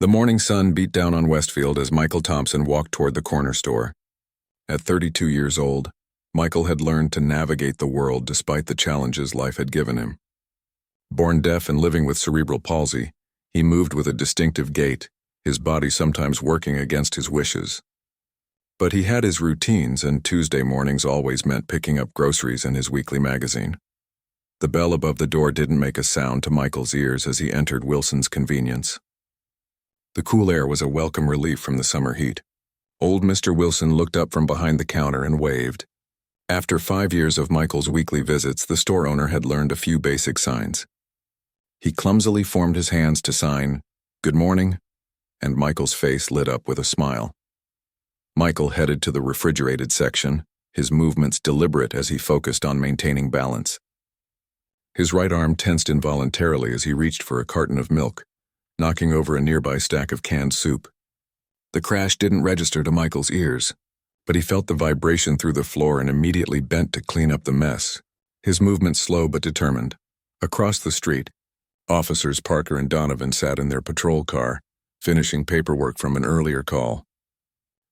The morning sun beat down on Westfield as Michael Thompson walked toward the corner store. At 32 years old, Michael had learned to navigate the world despite the challenges life had given him. Born deaf and living with cerebral palsy, he moved with a distinctive gait, his body sometimes working against his wishes. But he had his routines, and Tuesday mornings always meant picking up groceries and his weekly magazine. The bell above the door didn't make a sound to Michael's ears as he entered Wilson's Convenience. The cool air was a welcome relief from the summer heat. Old Mr. Wilson looked up from behind the counter and waved. After 5 years of Michael's weekly visits, the store owner had learned a few basic signs. He clumsily formed his hands to sign, "Good morning," and Michael's face lit up with a smile. Michael headed to the refrigerated section, his movements deliberate as he focused on maintaining balance. His right arm tensed involuntarily as he reached for a carton of milk, knocking over a nearby stack of canned soup. The crash didn't register to Michael's ears, but he felt the vibration through the floor and immediately bent to clean up the mess, his movements slow but determined. Across the street, Officers Parker and Donovan sat in their patrol car, finishing paperwork from an earlier call.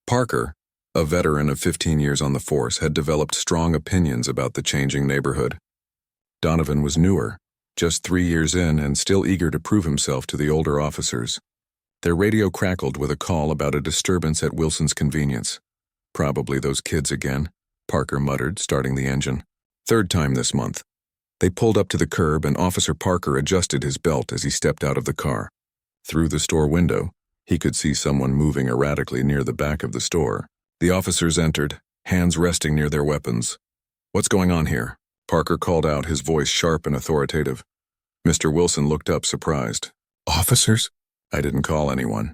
Parker, a veteran of 15 years on the force, had developed strong opinions about the changing neighborhood. Donovan was newer, just 3 years in and still eager to prove himself to the older officers. Their radio crackled with a call about a disturbance at Wilson's Convenience. "Probably those kids again," Parker muttered, starting the engine. "Third time this month." They pulled up to the curb and Officer Parker adjusted his belt as he stepped out of the car. Through the store window, he could see someone moving erratically near the back of the store. The officers entered, hands resting near their weapons. "What's going on here?" Parker called out, his voice sharp and authoritative. Mr. Wilson looked up, surprised. "Officers?" "I didn't call anyone."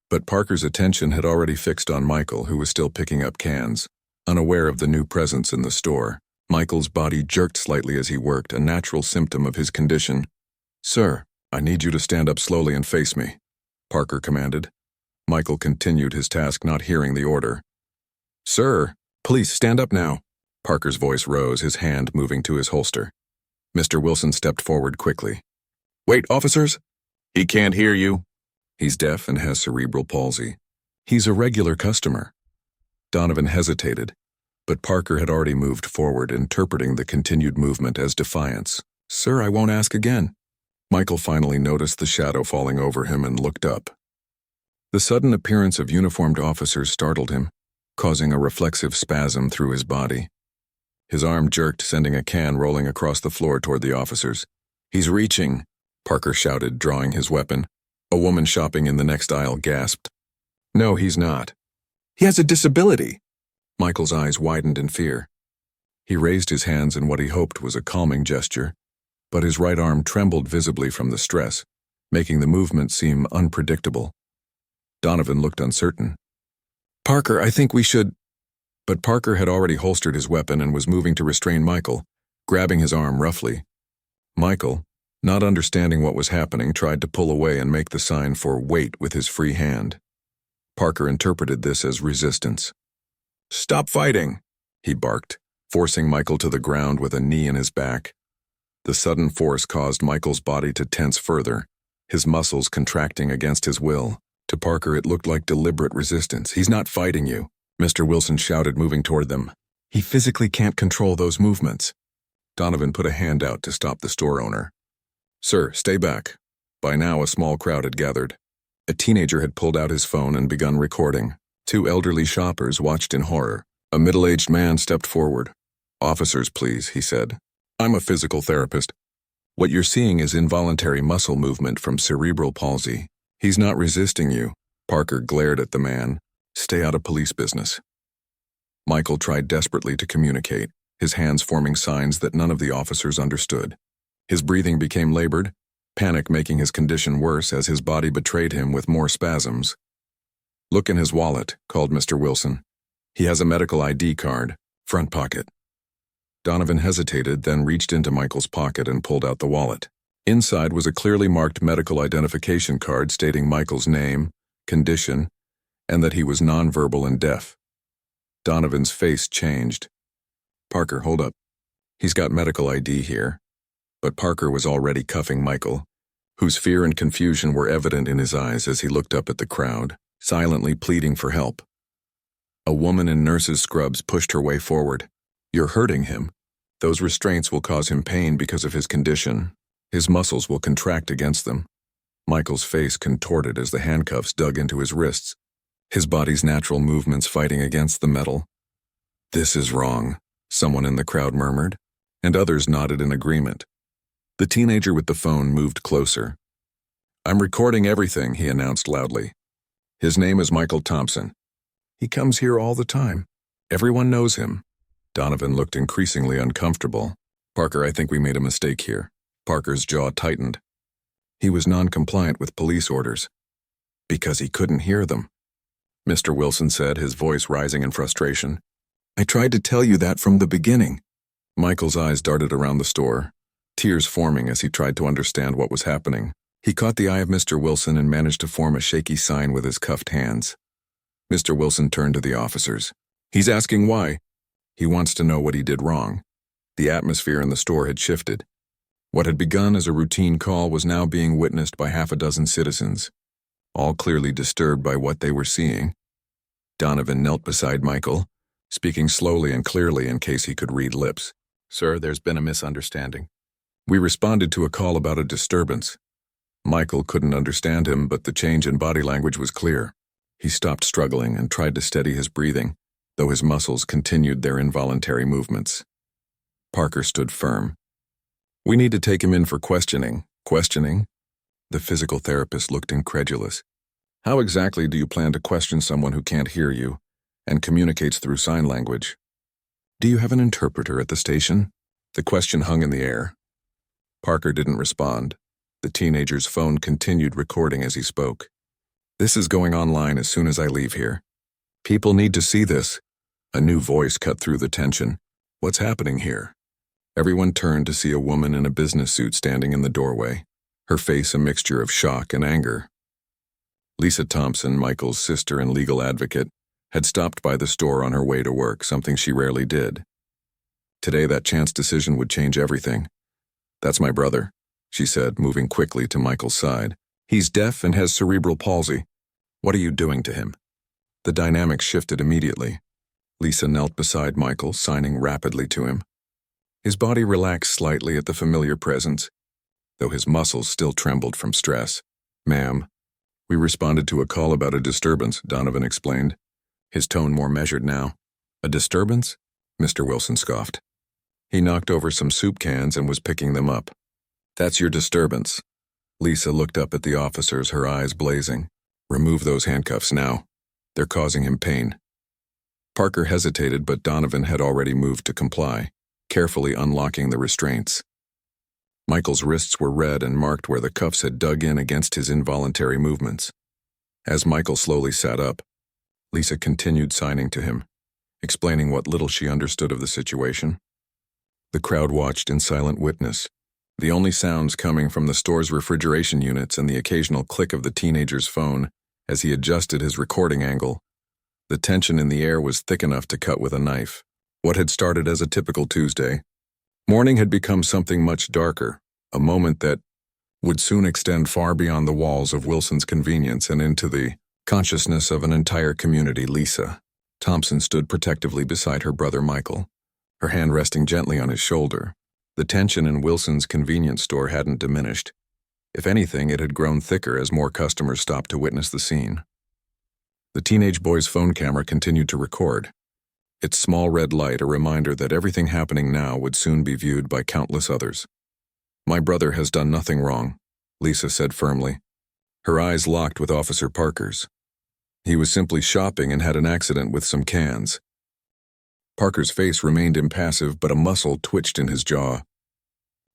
But Parker's attention had already fixed on Michael, who was still picking up cans. Unaware of the new presence in the store, Michael's body jerked slightly as he worked, a natural symptom of his condition. "Sir, I need you to stand up slowly and face me," Parker commanded. Michael continued his task, not hearing the order. "Sir, please stand up now." Parker's voice rose, his hand moving to his holster. Mr. Wilson stepped forward quickly. "Wait, officers!" "He can't hear you." "He's deaf and has cerebral palsy. He's a regular customer." Donovan hesitated, but Parker had already moved forward, interpreting the continued movement as defiance. "Sir, I won't ask again." Michael finally noticed the shadow falling over him and looked up. The sudden appearance of uniformed officers startled him, causing a reflexive spasm through his body. His arm jerked, sending a can rolling across the floor toward the officers. "He's reaching," Parker shouted, drawing his weapon. A woman shopping in the next aisle gasped. "No, he's not. He has a disability." Michael's eyes widened in fear. He raised his hands in what he hoped was a calming gesture, but his right arm trembled visibly from the stress, making the movement seem unpredictable. Donovan looked uncertain. "Parker, I think we should—" But Parker had already holstered his weapon and was moving to restrain Michael, grabbing his arm roughly. Michael, not understanding what was happening, tried to pull away and make the sign for wait with his free hand. Parker interpreted this as resistance. "Stop fighting," he barked, forcing Michael to the ground with a knee in his back. The sudden force caused Michael's body to tense further, his muscles contracting against his will. To Parker, it looked like deliberate resistance. "He's not fighting you," Mr. Wilson shouted, moving toward them. "He physically can't control those movements." Donovan put a hand out to stop the store owner. "Sir, stay back." By now, a small crowd had gathered. A teenager had pulled out his phone and begun recording. 2 elderly shoppers watched in horror. A middle-aged man stepped forward. "Officers, please," he said. "I'm a physical therapist. What you're seeing is involuntary muscle movement from cerebral palsy. He's not resisting you." Parker glared at the man. "Stay out of police business." Michael tried desperately to communicate, his hands forming signs that none of the officers understood. His breathing became labored, panic making his condition worse as his body betrayed him with more spasms. "Look in his wallet," called Mr. Wilson. "He has a medical ID card, front pocket." Donovan hesitated, then reached into Michael's pocket and pulled out the wallet. Inside was a clearly marked medical identification card stating Michael's name, condition, and that he was nonverbal and deaf. Donovan's face changed. "Parker, hold up. He's got medical ID here." But Parker was already cuffing Michael. whose fear and confusion were evident in his eyes as he looked up at the crowd, silently pleading for help. A woman in nurse's scrubs pushed her way forward. "You're hurting him. Those restraints will cause him pain because of his condition. His muscles will contract against them." Michael's face contorted as the handcuffs dug into his wrists, his body's natural movements fighting against the metal. "This is wrong," someone in the crowd murmured, and others nodded in agreement. The teenager with the phone moved closer. "I'm recording everything," he announced loudly. "His name is Michael Thompson. He comes here all the time. Everyone knows him." Donovan looked increasingly uncomfortable. "Parker, I think we made a mistake here." Parker's jaw tightened. He was non-compliant with police orders. Because he couldn't hear them. Mr. Wilson said, his voice rising in frustration. "I tried to tell you that from the beginning." Michael's eyes darted around the store, tears forming as he tried to understand what was happening. He caught the eye of Mr. Wilson and managed to form a shaky sign with his cuffed hands. Mr. Wilson turned to the officers. "He's asking why. He wants to know what he did wrong." The atmosphere in the store had shifted. What had begun as a routine call was now being witnessed by half a dozen citizens, all clearly disturbed by what they were seeing. Donovan knelt beside Michael, speaking slowly and clearly in case he could read lips. "Sir, there's been a misunderstanding. We responded to a call about a disturbance." Michael couldn't understand him, but the change in body language was clear. He stopped struggling and tried to steady his breathing, though his muscles continued their involuntary movements. Parker stood firm. "We need to take him in for questioning." "Questioning?" The physical therapist looked incredulous. "How exactly do you plan to question someone who can't hear you and communicates through sign language?" "Do you have an interpreter at the station?" The question hung in the air. Parker didn't respond. The teenager's phone continued recording as he spoke. "This is going online as soon as I leave here. People need to see this." A new voice cut through the tension. "What's happening here?" Everyone turned to see a woman in a business suit standing in the doorway, her face a mixture of shock and anger. Lisa Thompson, Michael's sister and legal advocate, had stopped by the store on her way to work, something she rarely did. Today that chance decision would change everything. "That's my brother," she said, moving quickly to Michael's side. "He's deaf and has cerebral palsy. What are you doing to him?" The dynamic shifted immediately. Lisa knelt beside Michael, signing rapidly to him. His body relaxed slightly at the familiar presence, though his muscles still trembled from stress. "Ma'am, we responded to a call about a disturbance," Donovan explained, his tone more measured now. "A disturbance?" Mr. Wilson scoffed. He knocked over some soup cans and was picking them up. "That's your disturbance." Lisa looked up at the officers, her eyes blazing. "Remove those handcuffs now. They're causing him pain." Parker hesitated, but Donovan had already moved to comply, carefully unlocking the restraints. Michael's wrists were red and marked where the cuffs had dug in against his involuntary movements. As Michael slowly sat up, Lisa continued signing to him, explaining what little she understood of the situation. The crowd watched in silent witness, the only sounds coming from the store's refrigeration units and the occasional click of the teenager's phone as he adjusted his recording angle. The tension in the air was thick enough to cut with a knife. What had started as a typical Tuesday morning had become something much darker, a moment that would soon extend far beyond the walls of Wilson's convenience and into the consciousness of an entire community. Lisa Thompson stood protectively beside her brother Michael, her hand resting gently on his shoulder. The tension in Wilson's convenience store hadn't diminished. If anything, it had grown thicker as more customers stopped to witness the scene. The teenage boy's phone camera continued to record, its small red light a reminder that everything happening now would soon be viewed by countless others. "My brother has done nothing wrong," Lisa said firmly, her eyes locked with Officer Parker's. "He was simply shopping and had an accident with some cans." Parker's face remained impassive, but a muscle twitched in his jaw.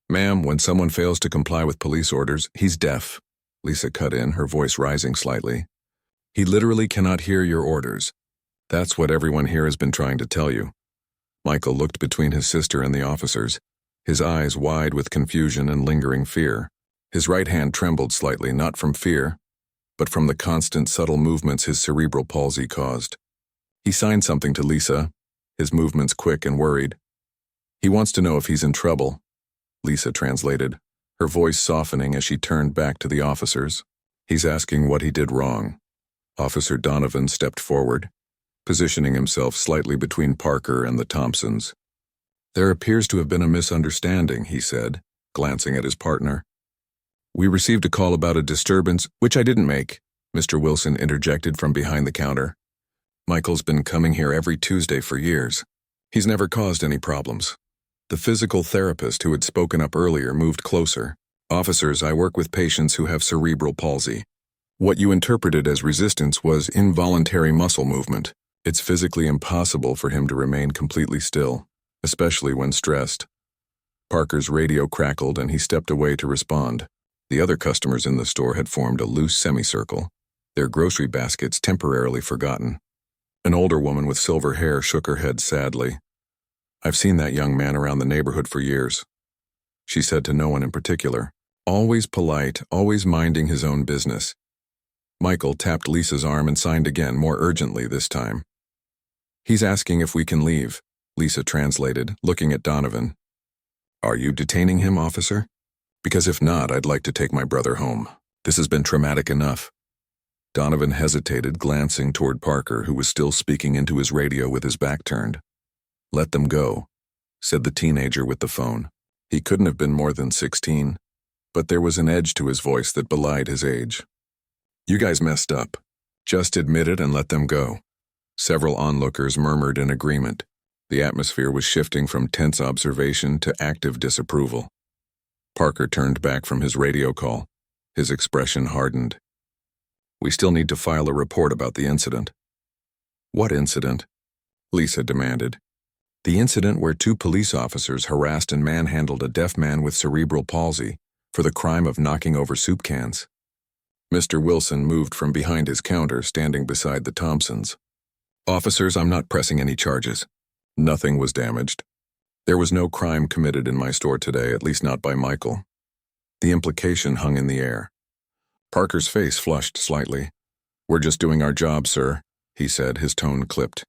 "Ma'am, when someone fails to comply with police orders, he's deaf," Lisa cut in, her voice rising slightly. "He literally cannot hear your orders. That's what everyone here has been trying to tell you." Michael looked between his sister and the officers, his eyes wide with confusion and lingering fear. His right hand trembled slightly, not from fear, but from the constant subtle movements his cerebral palsy caused. He signed something to Lisa, his movements quick and worried. "He wants to know if he's in trouble," Lisa translated, her voice softening as she turned back to the officers. He's asking what he did wrong. Officer Donovan stepped forward, positioning himself slightly between Parker and the Thompsons. There appears to have been a misunderstanding, he said, glancing at his partner. We received a call about a disturbance, which I didn't make, Mr. Wilson interjected from behind the counter. Michael's been coming here every Tuesday for years. He's never caused any problems. The physical therapist who had spoken up earlier moved closer. Officers, I work with patients who have cerebral palsy. What you interpreted as resistance was involuntary muscle movement. It's physically impossible for him to remain completely still, especially when stressed. Parker's radio crackled and he stepped away to respond. The other customers in the store had formed a loose semicircle, their grocery baskets temporarily forgotten. An older woman with silver hair shook her head sadly. I've seen that young man around the neighborhood for years. She said to no one in particular, always polite, always minding his own business. Michael tapped Lisa's arm and signed again, more urgently this time. He's asking if we can leave, Lisa translated, looking at Donovan. Are you detaining him, officer? Because if not, I'd like to take my brother home. This has been traumatic enough. Donovan hesitated, glancing toward Parker, who was still speaking into his radio with his back turned. Let them go, said the teenager with the phone. He couldn't have been more than 16, but there was an edge to his voice that belied his age. You guys messed up. Just admit it and let them go. Several onlookers murmured in agreement. The atmosphere was shifting from tense observation to active disapproval. Parker turned back from his radio call. His expression hardened. We still need to file a report about the incident. What incident? Lisa demanded. The incident where 2 police officers harassed and manhandled a deaf man with cerebral palsy for the crime of knocking over soup cans. Mr. Wilson moved from behind his counter, standing beside the Thompsons. Officers, I'm not pressing any charges. Nothing was damaged. There was no crime committed in my store today, at least not by Michael. The implication hung in the air. Parker's face flushed slightly. We're just doing our job, sir, he said, his tone clipped.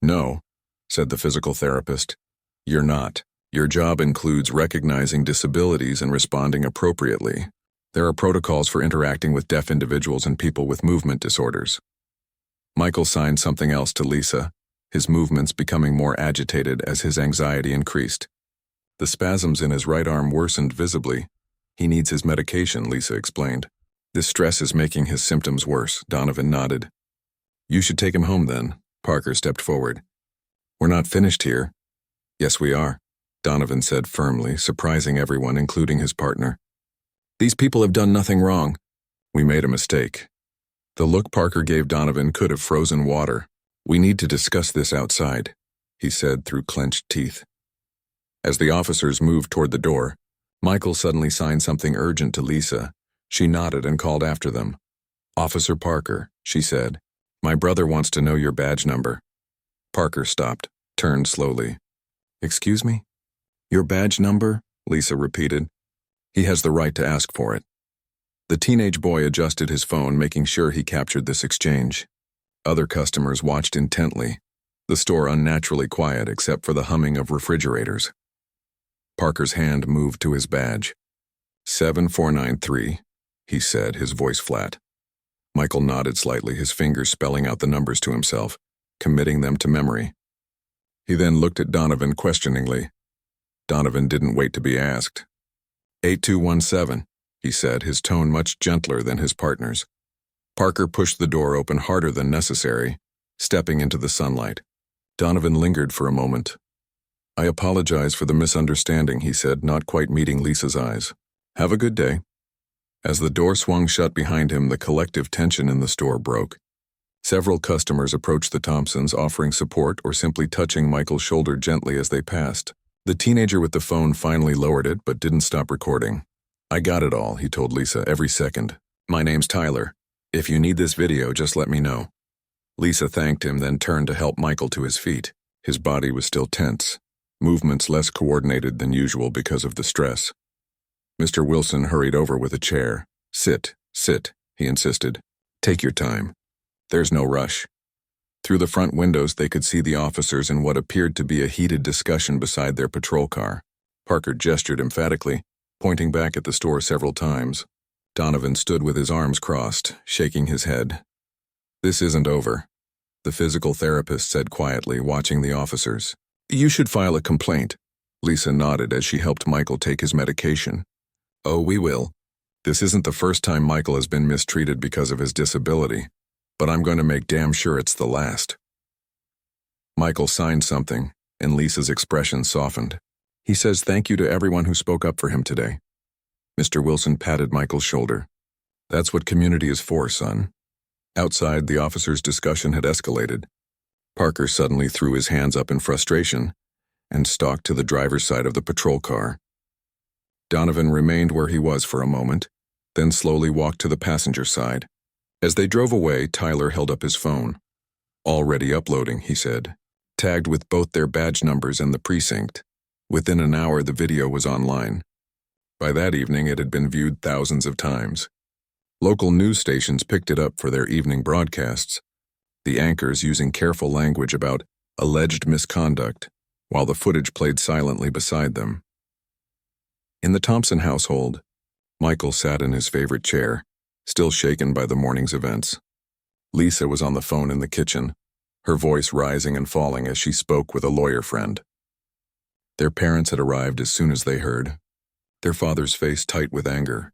No, said the physical therapist. You're not. Your job includes recognizing disabilities and responding appropriately. There are protocols for interacting with deaf individuals and people with movement disorders. Michael signed something else to Lisa, his movements becoming more agitated as his anxiety increased. The spasms in his right arm worsened visibly. He needs his medication, Lisa explained. This stress is making his symptoms worse, Donovan nodded. You should take him home then, Parker stepped forward. We're not finished here. Yes, we are, Donovan said firmly, surprising everyone, including his partner. These people have done nothing wrong. We made a mistake. The look Parker gave Donovan could have frozen water. We need to discuss this outside, he said through clenched teeth. As the officers moved toward the door, Michael suddenly signed something urgent to Lisa. She nodded and called after them. Officer Parker, she said, my brother wants to know your badge number. Parker stopped, turned slowly. Excuse me? Your badge number? Lisa repeated. He has the right to ask for it. The teenage boy adjusted his phone, making sure he captured this exchange. Other customers watched intently, the store unnaturally quiet except for the humming of refrigerators. Parker's hand moved to his badge. 7493, he said, his voice flat. Michael nodded slightly, his fingers spelling out the numbers to himself, committing them to memory. He then looked at Donovan questioningly. Donovan didn't wait to be asked. 8217, he said, his tone much gentler than his partner's. Parker pushed the door open harder than necessary, stepping into the sunlight. Donovan lingered for a moment. I apologize for the misunderstanding, he said, not quite meeting Lisa's eyes. Have a good day. As the door swung shut behind him, the collective tension in the store broke. Several customers approached the Thompsons, offering support or simply touching Michael's shoulder gently as they passed. The teenager with the phone finally lowered it but didn't stop recording. I got it all, he told Lisa, every second. My name's Tyler. If you need this video, just let me know. Lisa thanked him, then turned to help Michael to his feet. His body was still tense, movements less coordinated than usual because of the stress. Mr. Wilson hurried over with a chair. Sit, he insisted. Take your time. There's no rush. Through the front windows, they could see the officers in what appeared to be a heated discussion beside their patrol car. Parker gestured emphatically. Pointing back at the store several times, Donovan stood with his arms crossed, shaking his head. "This isn't over," the physical therapist said quietly, watching the officers. "You should file a complaint." Lisa nodded as she helped Michael take his medication. "Oh, we will. This isn't the first time Michael has been mistreated because of his disability, but I'm going to make damn sure it's the last." Michael signed something, and Lisa's expression softened. "He says thank you to everyone who spoke up for him today." Mr. Wilson patted Michael's shoulder. "That's what community is for, son." Outside, the officers' discussion had escalated. Parker suddenly threw his hands up in frustration and stalked to the driver's side of the patrol car. Donovan remained where he was for a moment, then slowly walked to the passenger side. As they drove away, Tyler held up his phone. "Already uploading," he said. "Tagged with both their badge numbers and the precinct." Within an hour, the video was online. By that evening, it had been viewed thousands of times. Local news stations picked it up for their evening broadcasts, the anchors using careful language about alleged misconduct, while the footage played silently beside them. In the Thompson household, Michael sat in his favorite chair, still shaken by the morning's events. Lisa was on the phone in the kitchen, her voice rising and falling as she spoke with a lawyer friend. Their parents had arrived as soon as they heard, their father's face tight with anger,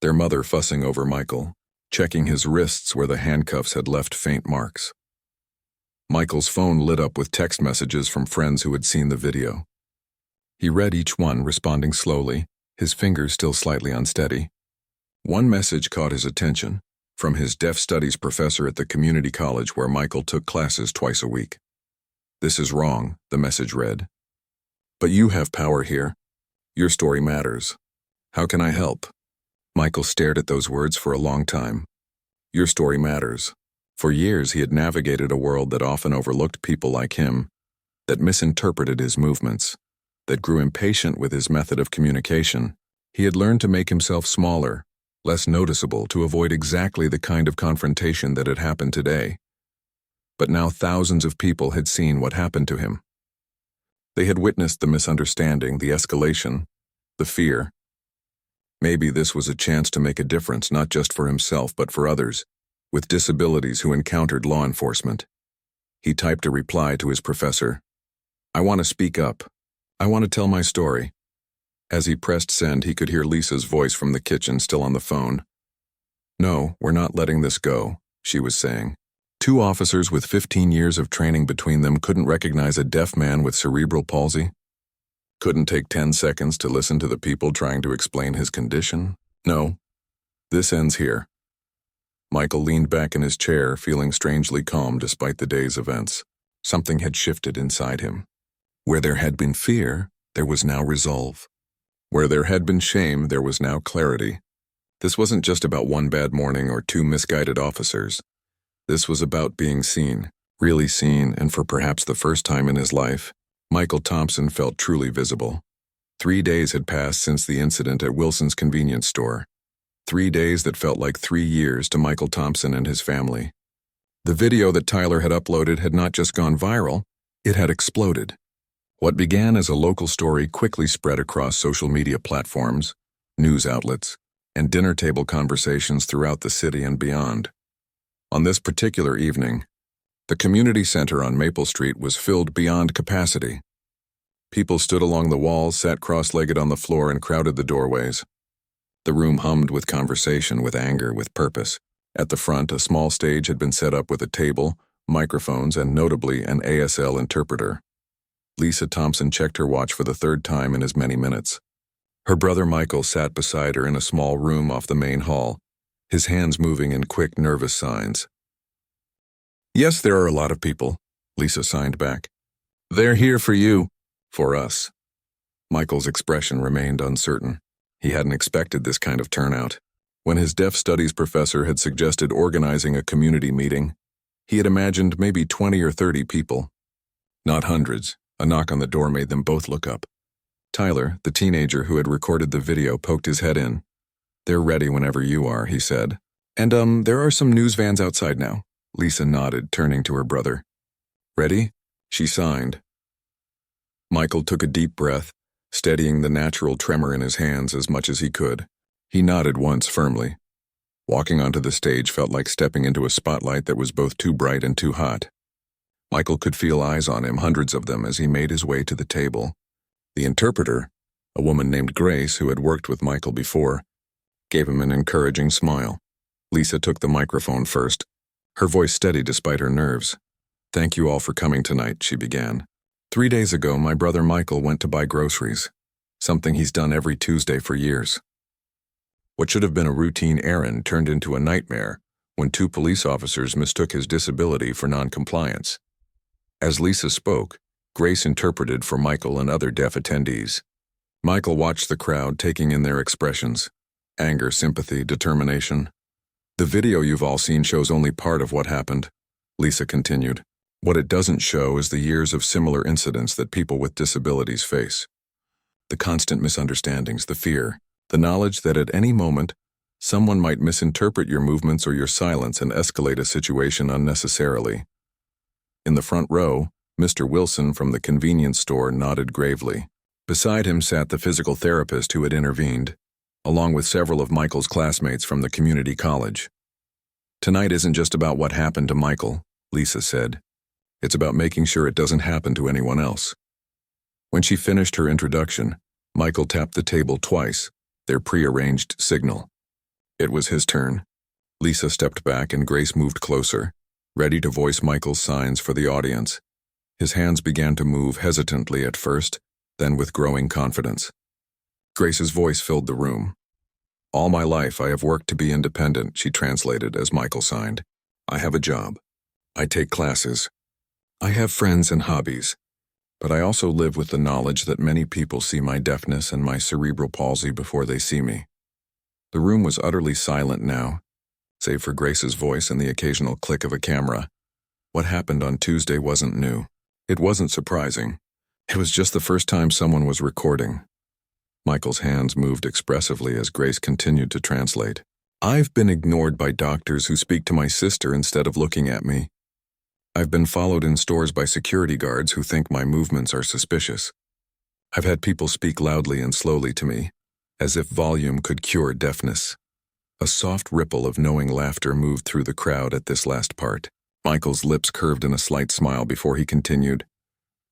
their mother fussing over Michael, checking his wrists where the handcuffs had left faint marks. Michael's phone lit up with text messages from friends who had seen the video. He read each one, responding slowly, his fingers still slightly unsteady. One message caught his attention, from his deaf studies professor at the community college where Michael took classes twice a week. "This is wrong," the message read. "But you have power here. Your story matters. How can I help?" Michael stared at those words for a long time. Your story matters. For years he had navigated a world that often overlooked people like him, that misinterpreted his movements, that grew impatient with his method of communication. He had learned to make himself smaller, less noticeable, to avoid exactly the kind of confrontation that had happened today. But now thousands of people had seen what happened to him. They had witnessed the misunderstanding, the escalation, the fear. Maybe this was a chance to make a difference, not just for himself but for others with disabilities who encountered law enforcement. He typed a reply to his professor. "I want to speak up. I want to tell my story." As he pressed send, he could hear Lisa's voice from the kitchen, still on the phone. "No, we're not letting this go," she was saying. Two officers with 15 years of training between them couldn't recognize a deaf man with cerebral palsy? Couldn't take 10 seconds to listen to the people trying to explain his condition? No. This ends here. Michael leaned back in his chair, feeling strangely calm despite the day's events. Something had shifted inside him. Where there had been fear, there was now resolve. Where there had been shame, there was now clarity. This wasn't just about one bad morning or two misguided officers. This was about being seen, really seen, and for perhaps the first time in his life, Michael Thompson felt truly visible. 3 days had passed since the incident at Wilson's convenience store. 3 days that felt like 3 years to Michael Thompson and his family. The video that Tyler had uploaded had not just gone viral, it had exploded. What began as a local story quickly spread across social media platforms, news outlets, and dinner table conversations throughout the city and beyond. On this particular evening, the community center on Maple Street was filled beyond capacity. People stood along the walls, sat cross-legged on the floor, and crowded the doorways. The room hummed with conversation, with anger, with purpose. At the front, a small stage had been set up with a table, microphones, and notably an ASL interpreter. Lisa Thompson checked her watch for the 3rd time in as many minutes. Her brother Michael sat beside her in a small room off the main hall, his hands moving in quick, nervous signs. "Yes, there are a lot of people," Lisa signed back. "They're here for you, for us." Michael's expression remained uncertain. He hadn't expected this kind of turnout. When his deaf studies professor had suggested organizing a community meeting, he had imagined maybe 20 or 30 people. Not hundreds. A knock on the door made them both look up. Tyler, the teenager who had recorded the video, poked his head in. "They're ready whenever you are," he said. "And there are some news vans outside now." Lisa nodded, turning to her brother. "Ready?" She signed. Michael took a deep breath, steadying the natural tremor in his hands as much as he could. He nodded once firmly. Walking onto the stage felt like stepping into a spotlight that was both too bright and too hot. Michael could feel eyes on him, hundreds of them, as he made his way to the table. The interpreter, a woman named Grace who had worked with Michael before, gave him an encouraging smile. Lisa took the microphone first, her voice steady despite her nerves. "Thank you all for coming tonight," she began. 3 days ago, my brother Michael went to buy groceries, something he's done every Tuesday for years. What should have been a routine errand turned into a nightmare when 2 police officers mistook his disability for noncompliance. As Lisa spoke, Grace interpreted for Michael and other deaf attendees. Michael watched the crowd, taking in their expressions: anger, sympathy, determination. "The video you've all seen shows only part of what happened," Lisa continued. "What it doesn't show is the years of similar incidents that people with disabilities face. The constant misunderstandings, the fear, the knowledge that at any moment, someone might misinterpret your movements or your silence and escalate a situation unnecessarily." In the front row, Mr. Wilson from the convenience store nodded gravely. Beside him sat the physical therapist who had intervened, along with several of Michael's classmates from the community college. "Tonight isn't just about what happened to Michael," Lisa said. "It's about making sure it doesn't happen to anyone else." When she finished her introduction, Michael tapped the table twice, their prearranged signal. It was his turn. Lisa stepped back and Grace moved closer, ready to voice Michael's signs for the audience. His hands began to move hesitantly at first, then with growing confidence. Grace's voice filled the room. "All my life I have worked to be independent," she translated as Michael signed. "I have a job. I take classes. I have friends and hobbies. But I also live with the knowledge that many people see my deafness and my cerebral palsy before they see me." The room was utterly silent now, save for Grace's voice and the occasional click of a camera. What happened on Tuesday wasn't new. It wasn't surprising. It was just the first time someone was recording. Michael's hands moved expressively as Grace continued to translate. "I've been ignored by doctors who speak to my sister instead of looking at me. I've been followed in stores by security guards who think my movements are suspicious. I've had people speak loudly and slowly to me, as if volume could cure deafness." A soft ripple of knowing laughter moved through the crowd at this last part. Michael's lips curved in a slight smile before he continued.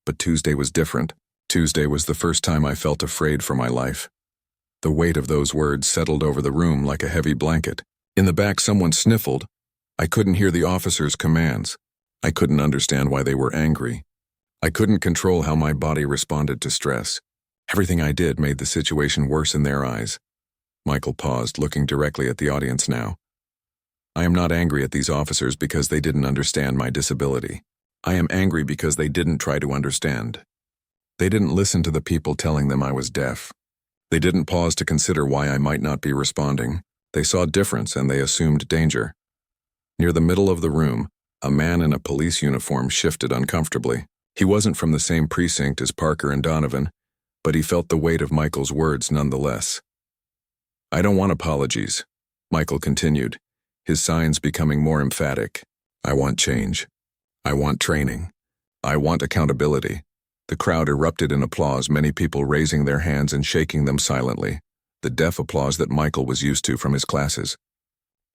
"But Tuesday was different. Tuesday was the first time I felt afraid for my life." The weight of those words settled over the room like a heavy blanket. In the back, someone sniffled. I couldn't hear the officer's commands. I couldn't understand why they were angry. I couldn't control how my body responded to stress. Everything I did made the situation worse in their eyes. Michael paused, looking directly at the audience now. "I am not angry at these officers because they didn't understand my disability. I am angry because they didn't try to understand. They didn't listen to the people telling them I was deaf. They didn't pause to consider why I might not be responding. They saw difference and they assumed danger." Near the middle of the room, a man in a police uniform shifted uncomfortably. He wasn't from the same precinct as Parker and Donovan, but he felt the weight of Michael's words nonetheless. "I don't want apologies," Michael continued, his signs becoming more emphatic. "I want change. I want training. I want accountability." The crowd erupted in applause, many people raising their hands and shaking them silently, the deaf applause that Michael was used to from his classes.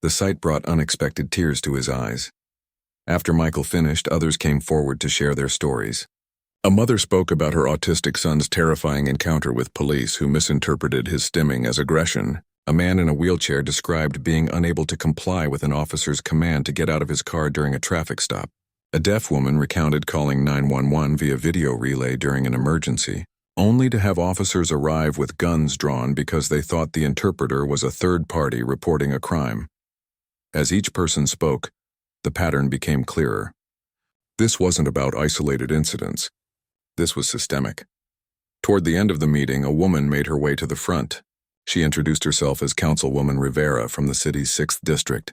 The sight brought unexpected tears to his eyes. After Michael finished, others came forward to share their stories. A mother spoke about her autistic son's terrifying encounter with police who misinterpreted his stimming as aggression. A man in a wheelchair described being unable to comply with an officer's command to get out of his car during a traffic stop. A deaf woman recounted calling 911 via video relay during an emergency, only to have officers arrive with guns drawn because they thought the interpreter was a third party reporting a crime. As each person spoke, the pattern became clearer. This wasn't about isolated incidents. This was systemic. Toward the end of the meeting, a woman made her way to the front. She introduced herself as Councilwoman Rivera from the city's 6th District.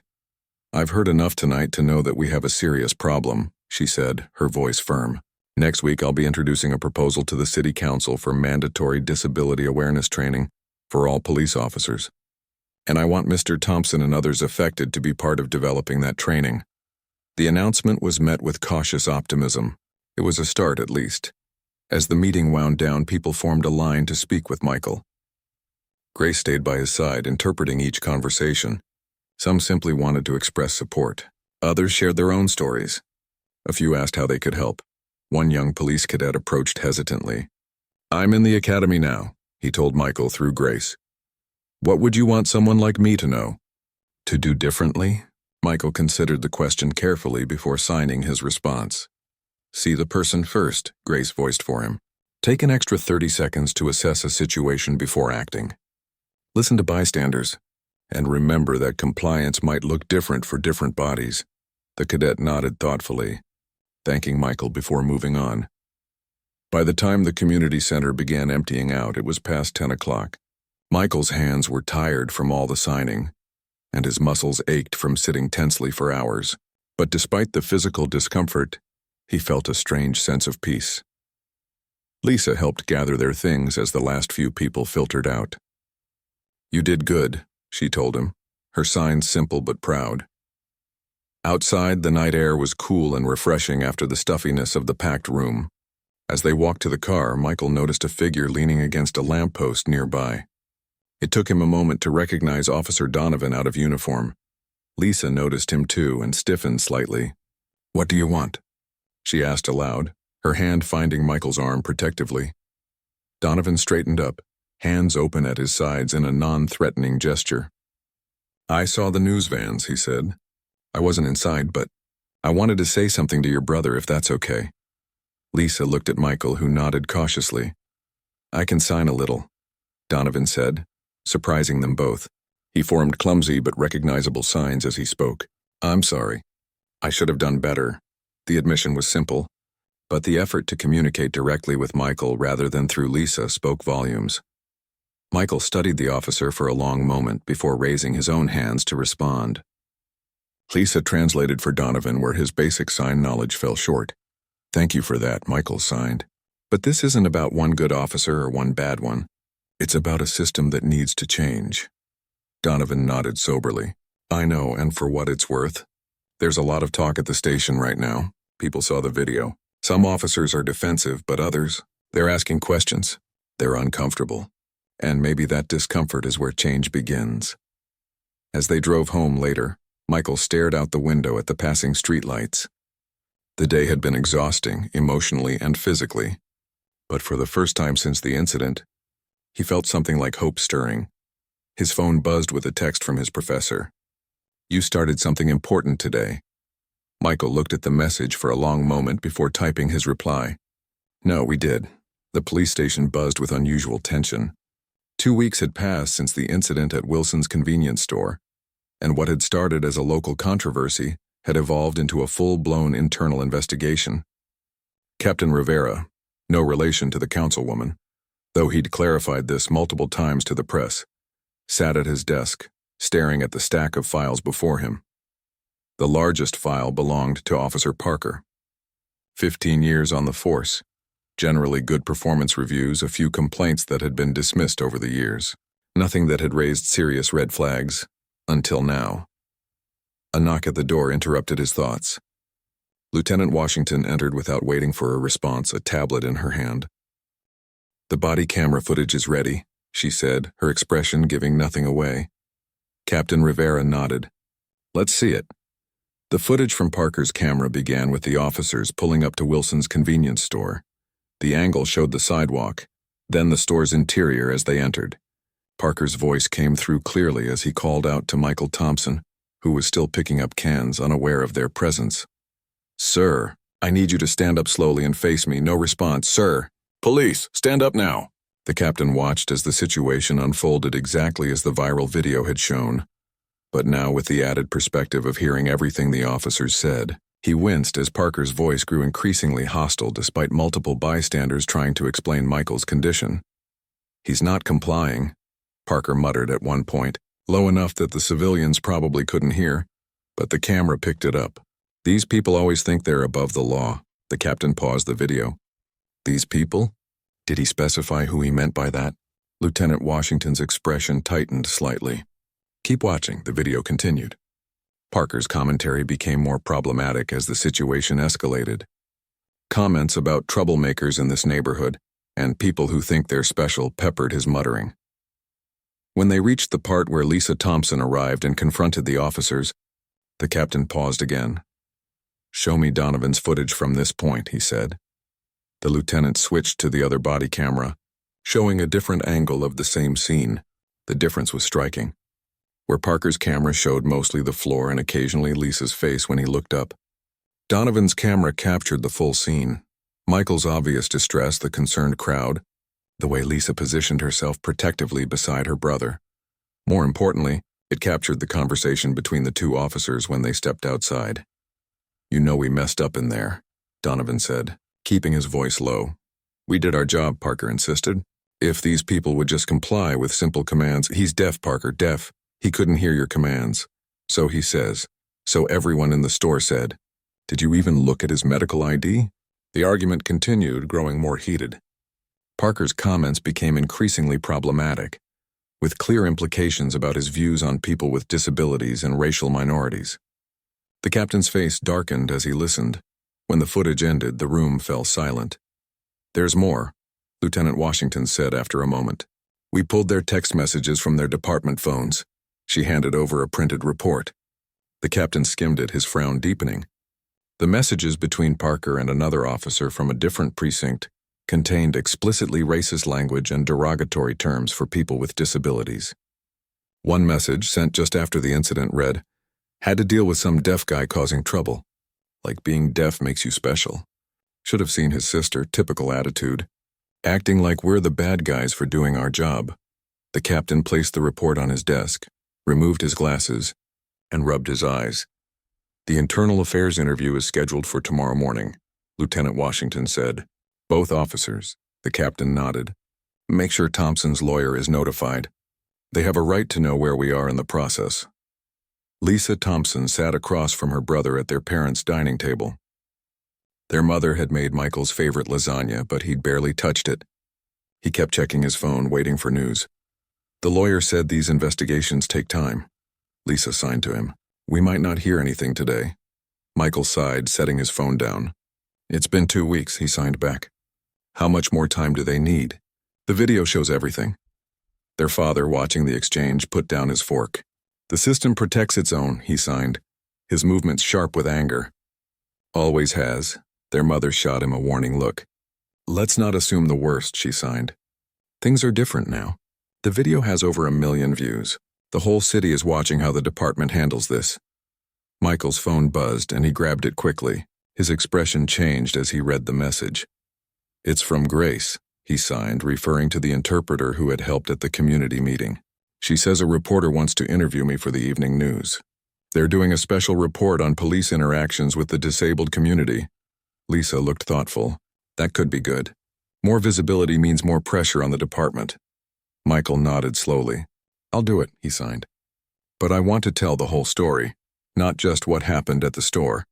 "I've heard enough tonight to know that we have a serious problem," she said, her voice firm. "Next week I'll be introducing a proposal to the City Council for mandatory disability awareness training for all police officers. And I want Mr. Thompson and others affected to be part of developing that training." The announcement was met with cautious optimism. It was a start, at least. As the meeting wound down, people formed a line to speak with Michael. Grace stayed by his side, interpreting each conversation. Some simply wanted to express support. Others shared their own stories. A few asked how they could help. One young police cadet approached hesitantly. "I'm in the academy now," he told Michael through Grace. "What would you want someone like me to know?" To do differently? Michael considered the question carefully before signing his response. "See the person first," Grace voiced for him. "Take an extra 30 seconds to assess a situation before acting. Listen to bystanders, and remember that compliance might look different for different bodies." The cadet nodded thoughtfully, thanking Michael before moving on. By the time the community center began emptying out, it was past 10 o'clock. Michael's hands were tired from all the signing, and his muscles ached from sitting tensely for hours. But despite the physical discomfort, he felt a strange sense of peace. Lisa helped gather their things as the last few people filtered out. "You did good," she told him, her signs simple but proud. Outside, the night air was cool and refreshing after the stuffiness of the packed room. As they walked to the car, Michael noticed a figure leaning against a lamppost nearby. It took him a moment to recognize Officer Donovan out of uniform. Lisa noticed him too and stiffened slightly. "What do you want?" she asked aloud, her hand finding Michael's arm protectively. Donovan straightened up, hands open at his sides in a non-threatening gesture. "I saw the news vans," he said. "I wasn't inside, but I wanted to say something to your brother, if that's okay." Lisa looked at Michael, who nodded cautiously. "I can sign a little," Donovan said, surprising them both. He formed clumsy but recognizable signs as he spoke. "I'm sorry. I should have done better." The admission was simple, but the effort to communicate directly with Michael rather than through Lisa spoke volumes. Michael studied the officer for a long moment before raising his own hands to respond. Lisa translated for Donovan where his basic sign knowledge fell short. "Thank you for that," Michael signed. "But this isn't about one good officer or one bad one. It's about a system that needs to change." Donovan nodded soberly. "I know, and for what it's worth, there's a lot of talk at the station right now. People saw the video. Some officers are defensive, but others, they're asking questions. They're uncomfortable. And maybe that discomfort is where change begins." As they drove home later, Michael stared out the window at the passing streetlights. The day had been exhausting, emotionally and physically. But for the first time since the incident, he felt something like hope stirring. His phone buzzed with a text from his professor. "You started something important today." Michael looked at the message for a long moment before typing his reply. "No, we did." The police station buzzed with unusual tension. 2 weeks had passed since the incident at Wilson's convenience store, and what had started as a local controversy had evolved into a full-blown internal investigation. Captain Rivera, no relation to the councilwoman, though he'd clarified this multiple times to the press, sat at his desk, staring at the stack of files before him. The largest file belonged to Officer Parker. 15 years on the force, generally good performance reviews, a few complaints that had been dismissed over the years. Nothing that had raised serious red flags, until now. A knock at the door interrupted his thoughts. Lieutenant Washington entered without waiting for a response, a tablet in her hand. "The body camera footage is ready," she said, her expression giving nothing away. Captain Rivera nodded. "Let's see it." The footage from Parker's camera began with the officers pulling up to Wilson's convenience store. The angle showed the sidewalk, then the store's interior as they entered. Parker's voice came through clearly as he called out to Michael Thompson, who was still picking up cans, unaware of their presence. "Sir, I need you to stand up slowly and face me. No response, sir." "Police, stand up now." The captain watched as the situation unfolded exactly as the viral video had shown, but now with the added perspective of hearing everything the officers said. He winced as Parker's voice grew increasingly hostile despite multiple bystanders trying to explain Michael's condition. "He's not complying," Parker muttered at one point, low enough that the civilians probably couldn't hear, but the camera picked it up. "These people always think they're above the law." The captain paused the video. "These people?" Did he specify who he meant by that? Lieutenant Washington's expression tightened slightly. "Keep watching," the video continued. Parker's commentary became more problematic as the situation escalated. Comments about troublemakers in this neighborhood and people who think they're special peppered his muttering. When they reached the part where Lisa Thompson arrived and confronted the officers, the captain paused again. "Show me Donovan's footage from this point," he said. The lieutenant switched to the other body camera, showing a different angle of the same scene. The difference was striking. Where Parker's camera showed mostly the floor and occasionally Lisa's face when he looked up, Donovan's camera captured the full scene. Michael's obvious distress, the concerned crowd, the way Lisa positioned herself protectively beside her brother. More importantly, it captured the conversation between the two officers when they stepped outside. "You know we messed up in there," Donovan said, keeping his voice low. "We did our job," Parker insisted. "If these people would just comply with simple commands." "He's deaf, Parker, deaf. He couldn't hear your commands." "So he says." "So everyone in the store said." "Did you even look at his medical ID?" The argument continued, growing more heated. Parker's comments became increasingly problematic, with clear implications about his views on people with disabilities and racial minorities. The captain's face darkened as he listened. When the footage ended, the room fell silent. "There's more," Lieutenant Washington said after a moment. "We pulled their text messages from their department phones." She handed over a printed report. The captain skimmed it, his frown deepening. The messages between Parker and another officer from a different precinct contained explicitly racist language and derogatory terms for people with disabilities. One message, sent just after the incident, read, "Had to deal with some deaf guy causing trouble. Like being deaf makes you special. Should have seen his sister, typical attitude. Acting like we're the bad guys for doing our job." The captain placed the report on his desk, removed his glasses, and rubbed his eyes. "The Internal Affairs interview is scheduled for tomorrow morning," Lieutenant Washington said. "Both officers." The captain nodded. "Make sure Thompson's lawyer is notified. They have a right to know where we are in the process." Lisa Thompson sat across from her brother at their parents' dining table. Their mother had made Michael's favorite lasagna, but he'd barely touched it. He kept checking his phone, waiting for news. "The lawyer said these investigations take time." Lisa signed to him. "We might not hear anything today." Michael sighed, setting his phone down. "It's been 2 weeks," he signed back. "How much more time do they need?" "The video shows everything." Their father, watching the exchange, put down his fork. "The system protects its own," he signed, his movements sharp with anger. "Always has." Their mother shot him a warning look. "Let's not assume the worst," she signed. "Things are different now. The video has over 1 million views. The whole city is watching how the department handles this." Michael's phone buzzed, and he grabbed it quickly. His expression changed as he read the message. "It's from Grace," he signed, referring to the interpreter who had helped at the community meeting. "She says a reporter wants to interview me for the evening news. They're doing a special report on police interactions with the disabled community." Lisa looked thoughtful. "That could be good. More visibility means more pressure on the department." Michael nodded slowly. "I'll do it," he signed. "But I want to tell the whole story, not just what happened at the store.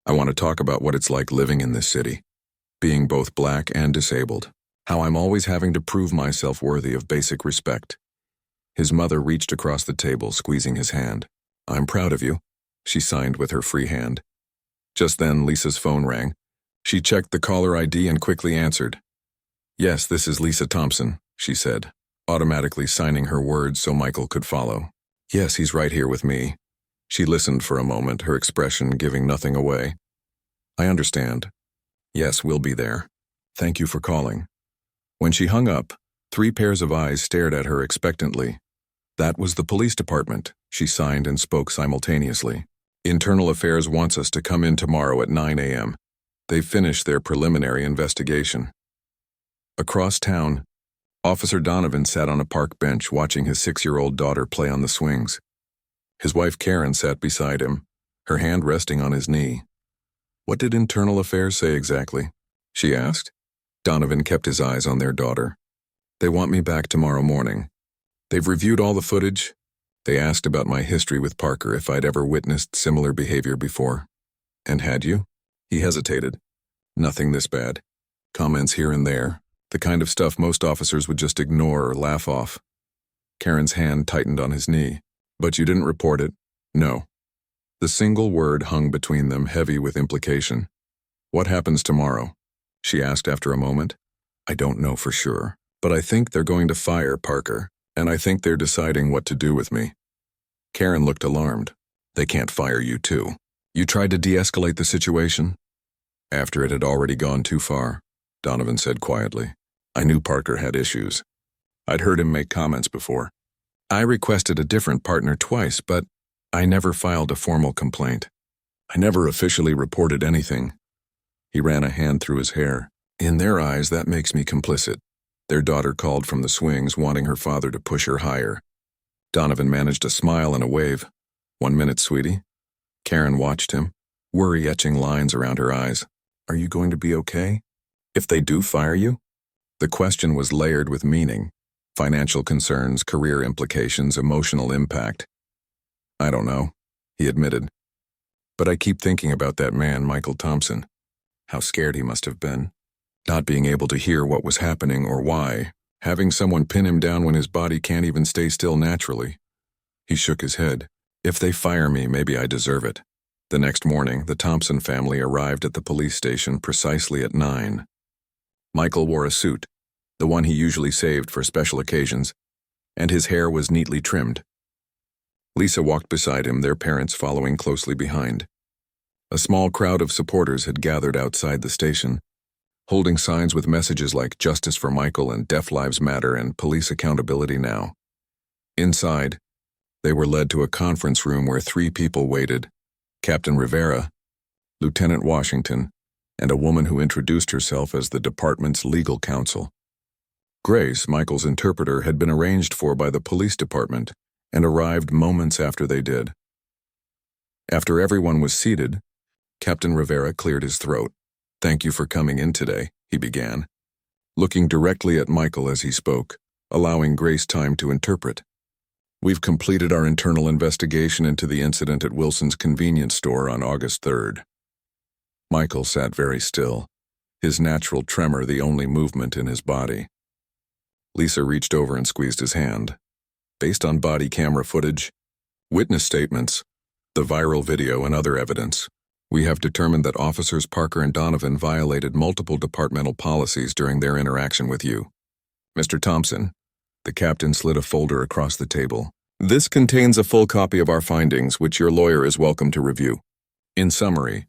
I want to talk about what it's like living in this city, being both black and disabled, how I'm always having to prove myself worthy of basic respect." His mother reached across the table, squeezing his hand. "I'm proud of you," she signed with her free hand. Just then, Lisa's phone rang. She checked the caller ID and quickly answered. "Yes, this is Lisa Thompson," she said, automatically signing her words so Michael could follow. "Yes, he's right here with me." She listened for a moment, her expression giving nothing away. "I understand. Yes, we'll be there. Thank you for calling." When she hung up, 3 pairs of eyes stared at her expectantly. "That was the police department," she signed and spoke simultaneously. "Internal Affairs wants us to come in tomorrow at 9 a.m. They've finished their preliminary investigation." Across town, Officer Donovan sat on a park bench watching his 6-year-old daughter play on the swings. His wife Karen sat beside him, her hand resting on his knee. "What did Internal Affairs say exactly?" she asked. Donovan kept his eyes on their daughter. "They want me back tomorrow morning. They've reviewed all the footage. They asked about my history with Parker, if I'd ever witnessed similar behavior before." "And had you?" He hesitated. "Nothing this bad. Comments here and there. The kind of stuff most officers would just ignore or laugh off." Karen's hand tightened on his knee. "But you didn't report it?" "No." The single word hung between them, heavy with implication. "What happens tomorrow?" she asked after a moment. I don't know for sure, but I think they're going to fire Parker, and I think they're deciding what to do with me. Karen looked alarmed. They can't fire you too. You tried to de-escalate the situation? After it had already gone too far, Donovan said quietly. I knew Parker had issues. I'd heard him make comments before. I requested a different partner twice, but I never filed a formal complaint. I never officially reported anything. He ran a hand through his hair. In their eyes, that makes me complicit. Their daughter called from the swings, wanting her father to push her higher. Donovan managed a smile and a wave. 1 minute, sweetie. Karen watched him, worry etching lines around her eyes. Are you going to be okay? If they do fire you? The question was layered with meaning. Financial concerns, career implications, emotional impact. I don't know, he admitted. But I keep thinking about that man, Michael Thompson. How scared he must have been. Not being able to hear what was happening or why. Having someone pin him down when his body can't even stay still naturally. He shook his head. If they fire me, maybe I deserve it. The next morning, the Thompson family arrived at the police station precisely at 9. Michael wore a suit, the one he usually saved for special occasions, and his hair was neatly trimmed. Lisa walked beside him, their parents following closely behind. A small crowd of supporters had gathered outside the station, holding signs with messages like Justice for Michael and Deaf Lives Matter and Police Accountability Now. Inside, they were led to a conference room where 3 people waited: Captain Rivera, Lieutenant Washington, and a woman who introduced herself as the department's legal counsel. Grace, Michael's interpreter, had been arranged for by the police department and arrived moments after they did. After everyone was seated, Captain Rivera cleared his throat. Thank you for coming in today, he began, looking directly at Michael as he spoke, allowing Grace time to interpret. We've completed our internal investigation into the incident at Wilson's convenience store on August 3rd. Michael sat very still, his natural tremor the only movement in his body. Lisa reached over and squeezed his hand. Based on body camera footage, witness statements, the viral video, and other evidence, we have determined that Officers Parker and Donovan violated multiple departmental policies during their interaction with you. Mr. Thompson, the captain slid a folder across the table. This contains a full copy of our findings, which your lawyer is welcome to review. In summary,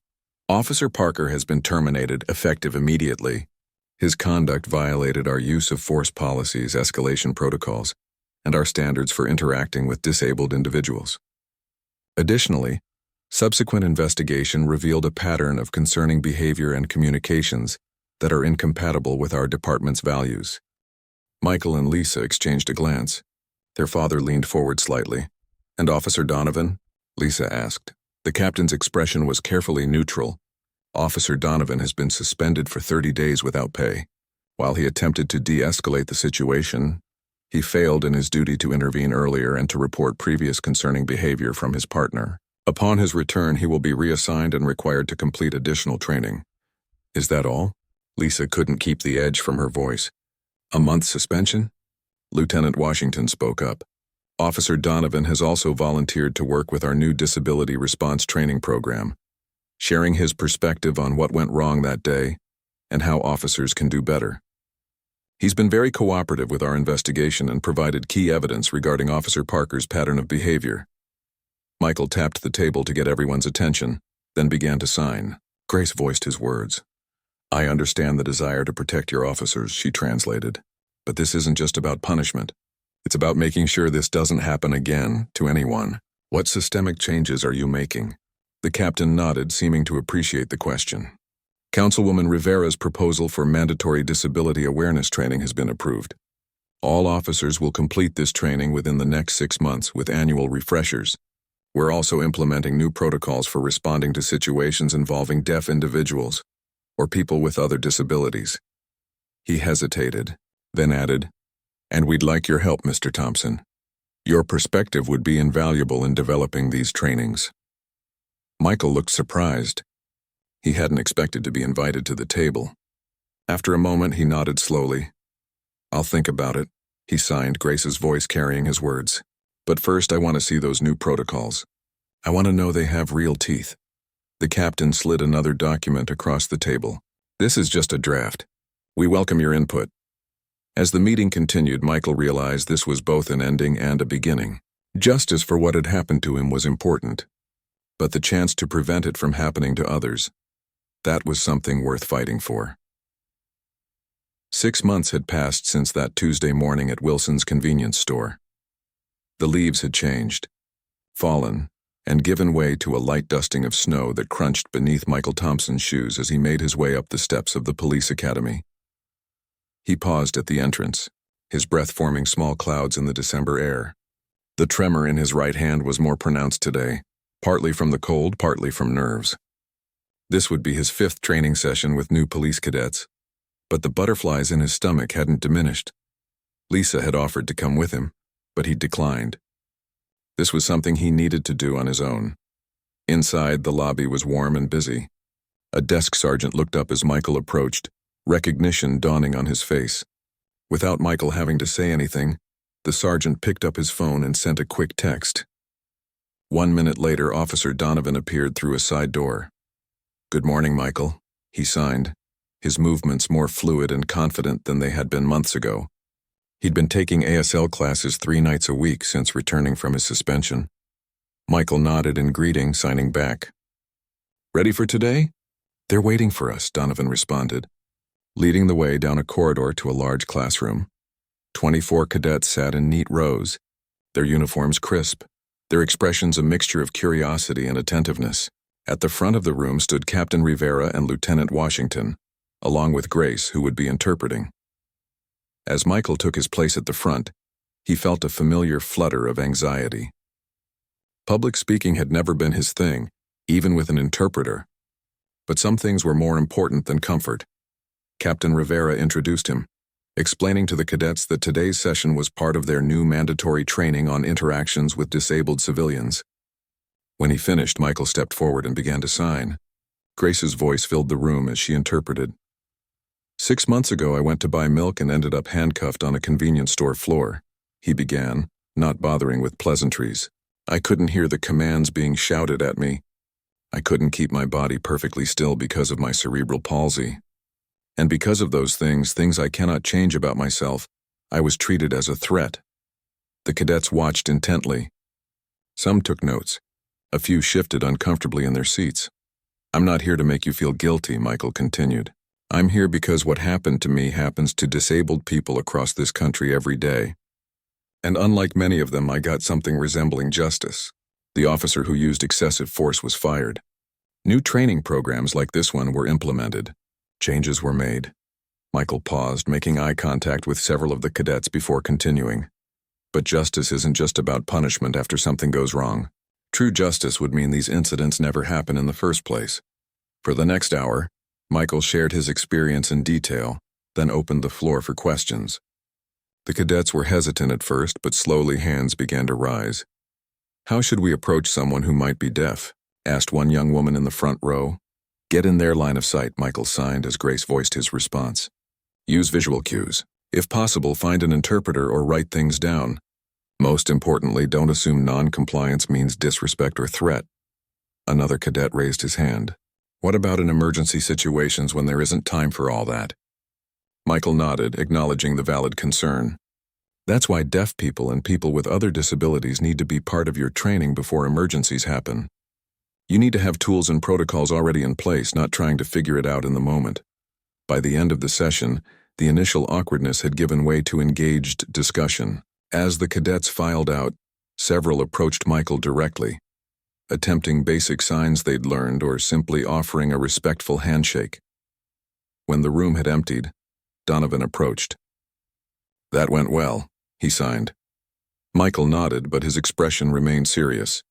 Officer Parker has been terminated effective immediately. His conduct violated our use of force policies, escalation protocols, and our standards for interacting with disabled individuals. Additionally, subsequent investigation revealed a pattern of concerning behavior and communications that are incompatible with our department's values. Michael and Lisa exchanged a glance. Their father leaned forward slightly. And Officer Donovan? Lisa asked. The captain's expression was carefully neutral. Officer Donovan has been suspended for 30 days without pay. While he attempted to de-escalate the situation, he failed in his duty to intervene earlier and to report previous concerning behavior from his partner. Upon his return, he will be reassigned and required to complete additional training. Is that all? Lisa couldn't keep the edge from her voice. A month's suspension? Lieutenant Washington spoke up. Officer Donovan has also volunteered to work with our new disability response training program, sharing his perspective on what went wrong that day and how officers can do better. He's been very cooperative with our investigation and provided key evidence regarding Officer Parker's pattern of behavior. Michael tapped the table to get everyone's attention, then began to sign. Grace voiced his words. I understand the desire to protect your officers, she translated. But this isn't just about punishment. It's about making sure this doesn't happen again to anyone. What systemic changes are you making? The captain nodded, seeming to appreciate the question. Councilwoman Rivera's proposal for mandatory disability awareness training has been approved. All officers will complete this training within the next 6 months with annual refreshers. We're also implementing new protocols for responding to situations involving deaf individuals or people with other disabilities. He hesitated, then added, and we'd like your help, Mr. Thompson. Your perspective would be invaluable in developing these trainings. Michael looked surprised. He hadn't expected to be invited to the table. After a moment, he nodded slowly. I'll think about it, he signed, Grace's voice carrying his words. But first, I want to see those new protocols. I want to know they have real teeth. The captain slid another document across the table. This is just a draft. We welcome your input. As the meeting continued, Michael realized this was both an ending and a beginning. Justice for what had happened to him was important, but the chance to prevent it from happening to others, that was something worth fighting for. 6 months had passed since that Tuesday morning at Wilson's convenience store. The leaves had changed, fallen, and given way to a light dusting of snow that crunched beneath Michael Thompson's shoes as he made his way up the steps of the police academy. He paused at the entrance, his breath forming small clouds in the December air. The tremor in his right hand was more pronounced today, partly from the cold, partly from nerves. This would be his 5th training session with new police cadets, but the butterflies in his stomach hadn't diminished. Lisa had offered to come with him, but he declined. This was something he needed to do on his own. Inside, the lobby was warm and busy. A desk sergeant looked up as Michael approached, recognition dawning on his face. Without Michael having to say anything, the sergeant picked up his phone and sent a quick text. 1 minute later, Officer Donovan appeared through a side door. "Good morning, Michael," he signed, his movements more fluid and confident than they had been months ago. He'd been taking ASL classes 3 nights a week since returning from his suspension. Michael nodded in greeting, signing back. "Ready for today?" "They're waiting for us," Donovan responded, leading the way down a corridor to a large classroom. 24 cadets sat in neat rows, their uniforms crisp, their expressions a mixture of curiosity and attentiveness. At the front of the room stood Captain Rivera and Lieutenant Washington, along with Grace, who would be interpreting. As Michael took his place at the front, he felt a familiar flutter of anxiety. Public speaking had never been his thing, even with an interpreter. But some things were more important than comfort. Captain Rivera introduced him, explaining to the cadets that today's session was part of their new mandatory training on interactions with disabled civilians. When he finished, Michael stepped forward and began to sign. Grace's voice filled the room as she interpreted. 6 months ago, I went to buy milk and ended up handcuffed on a convenience store floor, he began, not bothering with pleasantries. I couldn't hear the commands being shouted at me. I couldn't keep my body perfectly still because of my cerebral palsy. And because of those things I cannot change about myself, I was treated as a threat. The cadets watched intently. Some took notes. A few shifted uncomfortably in their seats. "I'm not here to make you feel guilty," Michael continued. "I'm here because what happened to me happens to disabled people across this country every day. And unlike many of them, I got something resembling justice. The officer who used excessive force was fired. New training programs like this one were implemented. Changes were made." Michael paused, making eye contact with several of the cadets before continuing. "But justice isn't just about punishment after something goes wrong. True justice would mean these incidents never happen in the first place." For the next hour, Michael shared his experience in detail, then opened the floor for questions. The cadets were hesitant at first, but slowly hands began to rise. "How should we approach someone who might be deaf?" asked one young woman in the front row. "Get in their line of sight," Michael signed as Grace voiced his response. "Use visual cues. If possible, find an interpreter or write things down. Most importantly, don't assume non-compliance means disrespect or threat." Another cadet raised his hand. "What about in emergency situations when there isn't time for all that?" Michael nodded, acknowledging the valid concern. "That's why deaf people and people with other disabilities need to be part of your training before emergencies happen. You need to have tools and protocols already in place, not trying to figure it out in the moment." By the end of the session, the initial awkwardness had given way to engaged discussion. As the cadets filed out, several approached Michael directly, attempting basic signs they'd learned or simply offering a respectful handshake. When the room had emptied, Donovan approached. "That went well," he signed. Michael nodded, but his expression remained serious.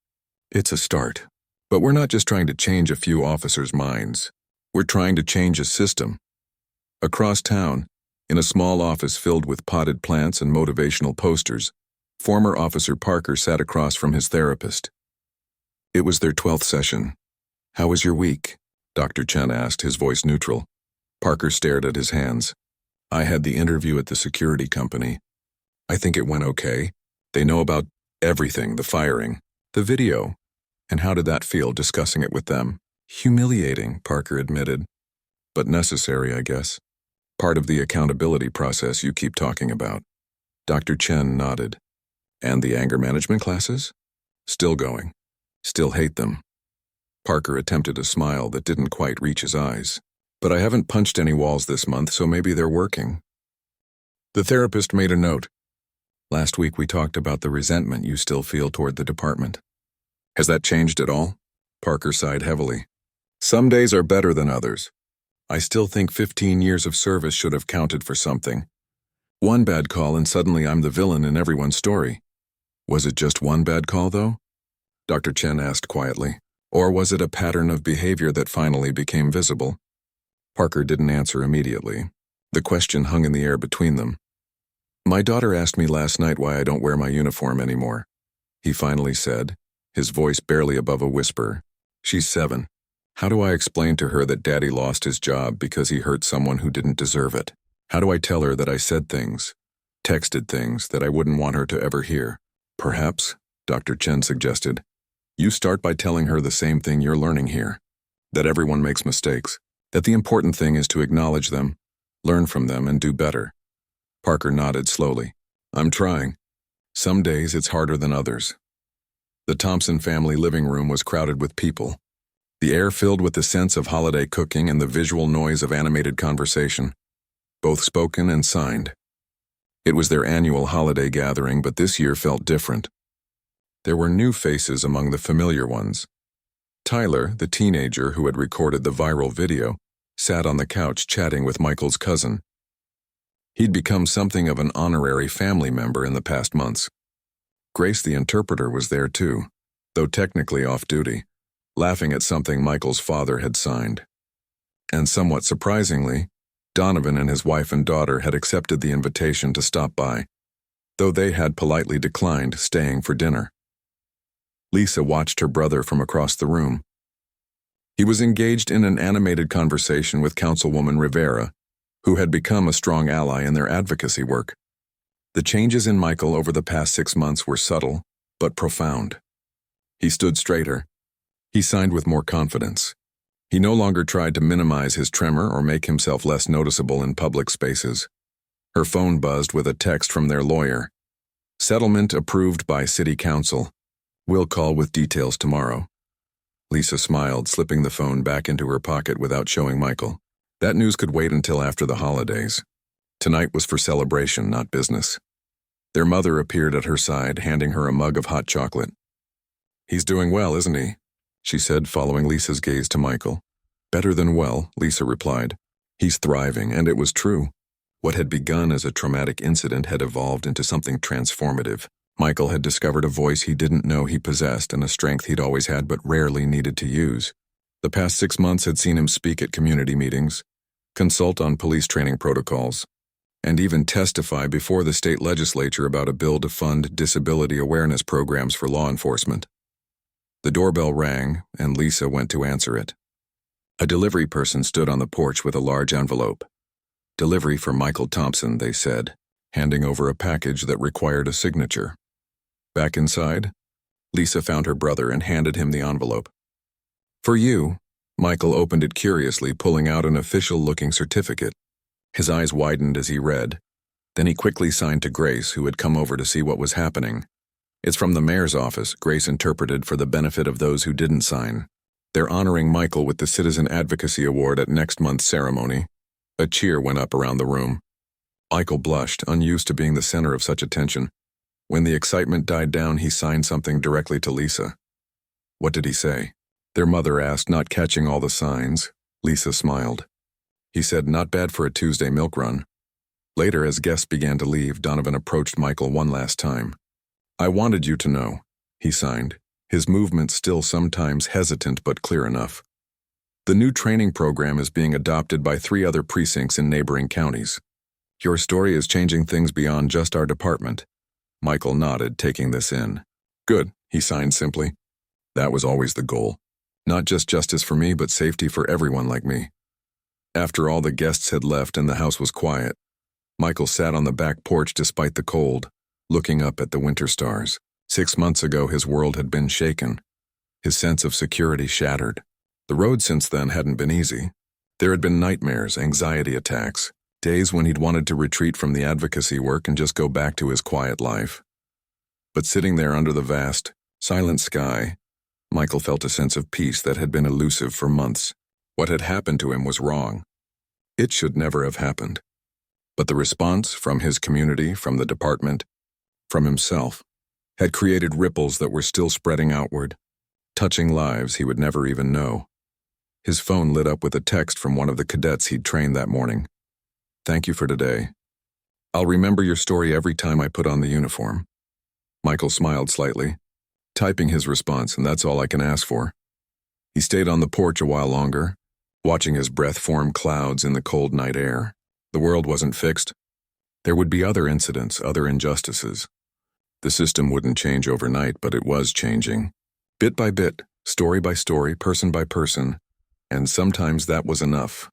"It's a start. But we're not just trying to change a few officers' minds. We're trying to change a system." Across town, in a small office filled with potted plants and motivational posters, former Officer Parker sat across from his therapist. It was their 12th session. "How was your week?" Dr. Chen asked, his voice neutral. Parker stared at his hands. "I had the interview at the security company. I think it went okay. They know about everything, the firing, the video. And how did that feel, discussing it with them?" "Humiliating," Parker admitted. But necessary, I guess. Part of the accountability process you keep talking about. Dr. Chen nodded. And the anger management classes? Still going. Still hate them. Parker attempted a smile that didn't quite reach his eyes. But I haven't punched any walls this month, so maybe they're working. The therapist made a note. Last week we talked about the resentment you still feel toward the department. Has that changed at all? Parker sighed heavily. Some days are better than others. I still think 15 years of service should have counted for something. One bad call and suddenly I'm the villain in everyone's story. Was it just one bad call, though? Dr. Chen asked quietly. Or was it a pattern of behavior that finally became visible? Parker didn't answer immediately. The question hung in the air between them. My daughter asked me last night why I don't wear my uniform anymore. He finally said, his voice barely above a whisper. She's 7. How do I explain to her that Daddy lost his job because he hurt someone who didn't deserve it? How do I tell her that I said things, texted things that I wouldn't want her to ever hear? Perhaps, Dr. Chen suggested, you start by telling her the same thing you're learning here, that everyone makes mistakes, that the important thing is to acknowledge them, learn from them, and do better. Parker nodded slowly. I'm trying. Some days it's harder than others. The Thompson family living room was crowded with people, the air filled with the sense of holiday cooking and the visual noise of animated conversation, both spoken and signed. It was their annual holiday gathering, but this year felt different. There were new faces among the familiar ones. Tyler, the teenager who had recorded the viral video, sat on the couch chatting with Michael's cousin. He'd become something of an honorary family member in the past months. Grace, the interpreter, was there too, though technically off duty, laughing at something Michael's father had signed. And somewhat surprisingly, Donovan and his wife and daughter had accepted the invitation to stop by, though they had politely declined staying for dinner. Lisa watched her brother from across the room. He was engaged in an animated conversation with Councilwoman Rivera, who had become a strong ally in their advocacy work. The changes in Michael over the past 6 months were subtle, but profound. He stood straighter. He signed with more confidence. He no longer tried to minimize his tremor or make himself less noticeable in public spaces. Her phone buzzed with a text from their lawyer. Settlement approved by City Council. We'll call with details tomorrow. Lisa smiled, slipping the phone back into her pocket without showing Michael. That news could wait until after the holidays. Tonight was for celebration, not business. Their mother appeared at her side, handing her a mug of hot chocolate. He's doing well, isn't he? She said, following Lisa's gaze to Michael. Better than well, Lisa replied. He's thriving, and it was true. What had begun as a traumatic incident had evolved into something transformative. Michael had discovered a voice he didn't know he possessed and a strength he'd always had but rarely needed to use. The past 6 months had seen him speak at community meetings, consult on police training protocols, and even testify before the state legislature about a bill to fund disability awareness programs for law enforcement. The doorbell rang, and Lisa went to answer it. A delivery person stood on the porch with a large envelope. Delivery for Michael Thompson, they said, handing over a package that required a signature. Back inside, Lisa found her brother and handed him the envelope. For you, Michael opened it curiously, pulling out an official-looking certificate. His eyes widened as he read. Then he quickly signed to Grace, who had come over to see what was happening. It's from the mayor's office, Grace interpreted for the benefit of those who didn't sign. They're honoring Michael with the Citizen Advocacy Award at next month's ceremony. A cheer went up around the room. Michael blushed, unused to being the center of such attention. When the excitement died down, he signed something directly to Lisa. What did he say? Their mother asked, not catching all the signs. Lisa smiled. He said, not bad for a Tuesday milk run. Later, as guests began to leave, Donovan approached Michael one last time. I wanted you to know, he signed, his movement still sometimes hesitant but clear enough. The new training program is being adopted by 3 other precincts in neighboring counties. Your story is changing things beyond just our department. Michael nodded, taking this in. Good, he signed simply. That was always the goal. Not just justice for me, but safety for everyone like me. After all the guests had left and the house was quiet, Michael sat on the back porch despite the cold, looking up at the winter stars. 6 months ago, his world had been shaken. His sense of security shattered. The road since then hadn't been easy. There had been nightmares, anxiety attacks, days when he'd wanted to retreat from the advocacy work and just go back to his quiet life. But sitting there under the vast, silent sky, Michael felt a sense of peace that had been elusive for months. What had happened to him was wrong. It should never have happened. But the response from his community, from the department, from himself, had created ripples that were still spreading outward, touching lives he would never even know. His phone lit up with a text from one of the cadets he'd trained that morning. "Thank you for today. I'll remember your story every time I put on the uniform." Michael smiled slightly, typing his response, and that's all I can ask for. He stayed on the porch a while longer, watching his breath form clouds in the cold night air. The world wasn't fixed. There would be other incidents, other injustices. The system wouldn't change overnight, but it was changing. Bit by bit, story by story, person by person, and sometimes that was enough.